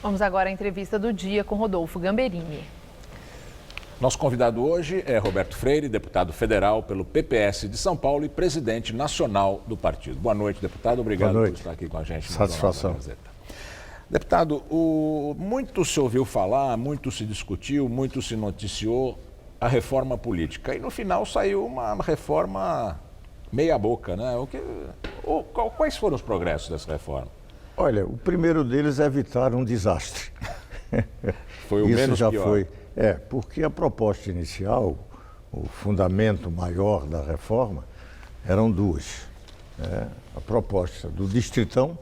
Vamos agora à entrevista do dia com Rodolfo Gamberini. Nosso convidado hoje é Roberto Freire, deputado federal pelo PPS de São Paulo e presidente nacional do partido. Boa noite, deputado. Obrigado por estar aqui com a gente. Satisfação. Deputado, muito se ouviu falar, muito se discutiu, muito se noticiou a reforma política. E no final saiu uma reforma meia boca, né? Quais foram os progressos dessa reforma? Olha, o primeiro deles é evitar um desastre. Foi o menos já pior. foi. Porque a proposta inicial, o fundamento maior da reforma, eram duas. A proposta do distritão,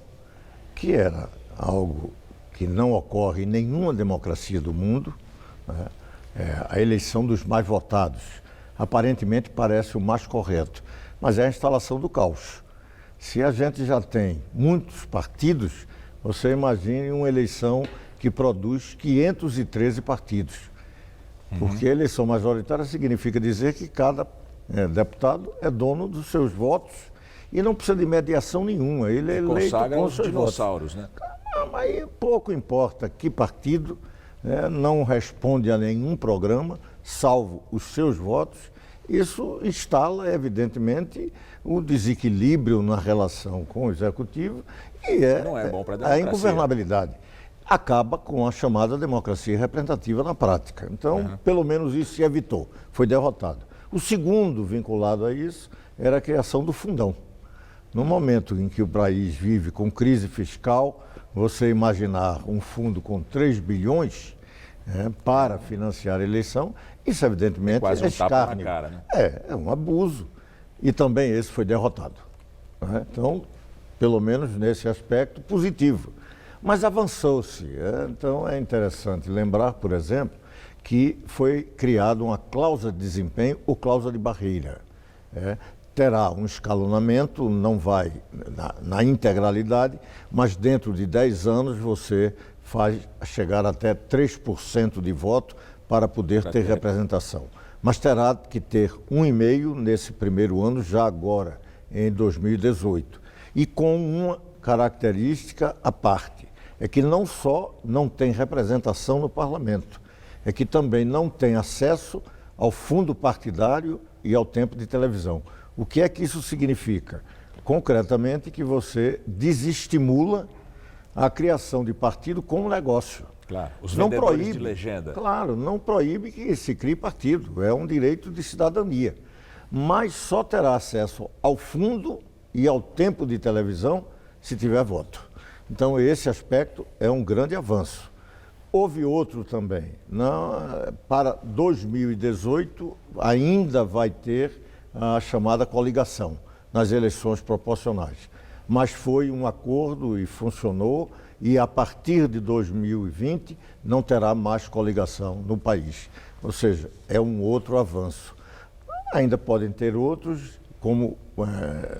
que era algo que não ocorre em nenhuma democracia do mundo, a eleição dos mais votados. Aparentemente parece o mais correto, mas é a instalação do caos. Se a gente já tem muitos partidos, você imagine uma eleição que produz 513 partidos. Porque a eleição majoritária significa dizer que cada deputado é dono dos seus votos e não precisa de mediação nenhuma. Ele é eleito com os seus dinossauros, votos. Mas pouco importa que partido não responde a nenhum programa, salvo os seus votos. Isso instala, evidentemente, o desequilíbrio na relação com o executivo e não é bom para a democracia. A ingovernabilidade. Acaba com a chamada democracia representativa na prática. Então, pelo menos isso se evitou, foi derrotado. O segundo vinculado a isso era a criação do fundão. No momento em que o país vive com crise fiscal, você imaginar um fundo com 3 bilhões para financiar a eleição, isso evidentemente quase é um tapa na escárnio. cara, né? É um abuso. E também esse foi derrotado. Então, pelo menos nesse aspecto positivo. Mas avançou-se. Então é interessante lembrar, por exemplo, que foi criada uma cláusula de desempenho ou cláusula de barreira. Terá um escalonamento, não vai na integralidade, mas dentro de 10 anos você faz chegar até 3% de voto para poder ter representação. Mas terá que ter 1,5% nesse primeiro ano, já agora, em 2018. E com uma característica à parte. É que não só não tem representação no parlamento, é que também não tem acesso ao fundo partidário e ao tempo de televisão. O que é que isso significa? Concretamente que você desestimula a criação de partido como negócio. Claro, os não vendedores proíbe, de legenda. Claro, não proíbe que se crie partido, é um direito de cidadania. Mas só terá acesso ao fundo e ao tempo de televisão se tiver voto. Então, esse aspecto é um grande avanço. Houve outro também. Para 2018, ainda vai ter a chamada coligação nas eleições proporcionais. Mas foi um acordo e funcionou, e a partir de 2020 não terá mais coligação no país. Ou seja, é um outro avanço. Ainda podem ter outros, como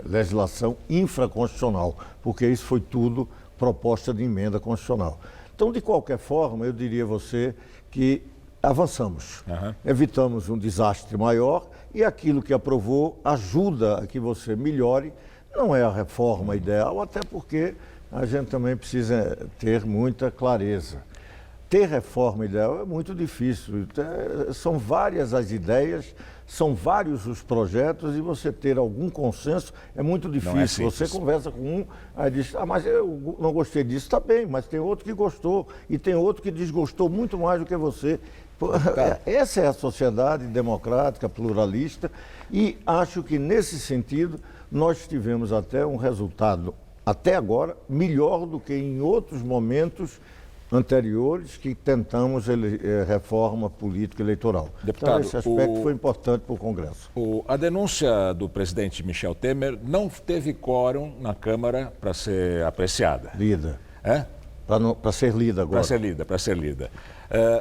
legislação infraconstitucional, porque isso foi tudo proposta de emenda constitucional. Então, de qualquer forma, eu diria a você que avançamos, evitamos um desastre maior e aquilo que aprovou ajuda a que você melhore. Não é a reforma ideal, até porque a gente também precisa ter muita clareza. Ter reforma ideal é muito difícil, são várias as ideias, são vários os projetos e você ter algum consenso é muito difícil. Você conversa com um, aí diz, mas eu não gostei disso, está bem, mas tem outro que gostou e tem outro que desgostou muito mais do que você. Essa é a sociedade democrática, pluralista e acho que nesse sentido nós tivemos até um resultado, até agora, melhor do que em outros momentos anteriores que tentamos reforma política eleitoral. Deputado, então, esse aspecto foi importante para o Congresso. A denúncia do presidente Michel Temer não teve quórum na Câmara para ser apreciada. Lida. Para ser lida agora. Para ser lida.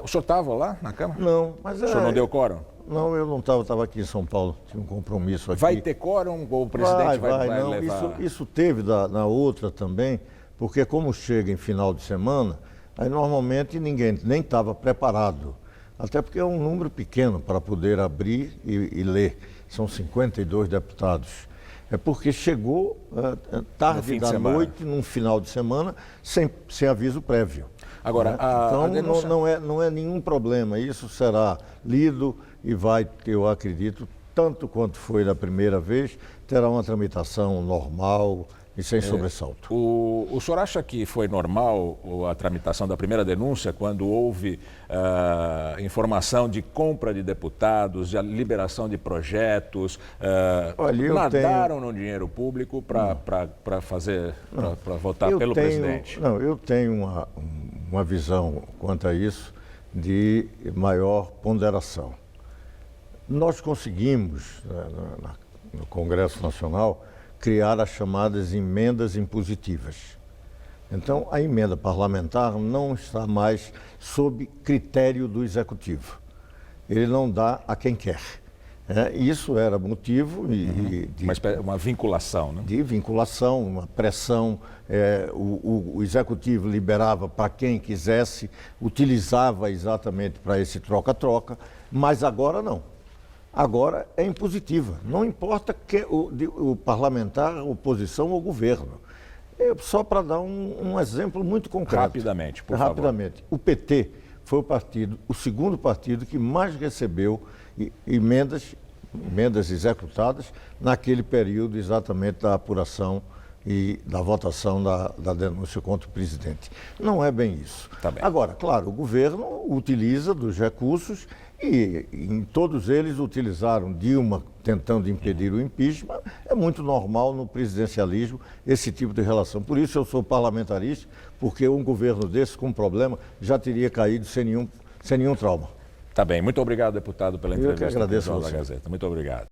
O senhor estava lá na Câmara? Não, mas... O senhor não deu quórum? Não, eu não estava aqui em São Paulo, tinha um compromisso aqui. Vai ter quórum ou o presidente vai levar? Isso teve na outra também, porque como chega em final de semana, aí normalmente ninguém nem estava preparado. Até porque é um número pequeno para poder abrir e ler. São 52 deputados. É porque chegou tarde da noite, num final de semana, sem aviso prévio. Agora, a Então, denúncia... não é nenhum problema. Isso será lido e vai, eu acredito, tanto quanto foi da primeira vez, terá uma tramitação normal e sem sobressalto. O senhor acha que foi normal a tramitação da primeira denúncia quando houve informação de compra de deputados, de liberação de projetos, Olha, nadaram no dinheiro público para votar pelo presidente? Não, eu tenho uma visão quanto a isso de maior ponderação. Nós conseguimos, no Congresso Nacional, criar as chamadas emendas impositivas. Então, a emenda parlamentar não está mais sob critério do Executivo. Ele não dá a quem quer. Isso era motivo Uma vinculação, né? de vinculação, uma pressão. O Executivo liberava para quem quisesse, utilizava exatamente para esse troca-troca, mas agora não. Agora é impositiva, não importa que o parlamentar, a oposição ou governo. Só para dar um exemplo muito concreto. Rapidamente, por favor. Rapidamente. O PT foi o segundo partido que mais recebeu emendas executadas naquele período exatamente da apuração e da votação da denúncia contra o presidente. Não é bem isso. Tá bem. Agora, claro, o governo utiliza dos recursos e em todos eles utilizaram Dilma tentando impedir o impeachment. É muito normal no presidencialismo esse tipo de relação. Por isso eu sou parlamentarista, porque um governo desse com problema já teria caído sem nenhum trauma. Tá bem. Muito obrigado, deputado, pela entrevista. Eu que agradeço com o a Jornal você. da Gazeta. Muito obrigado.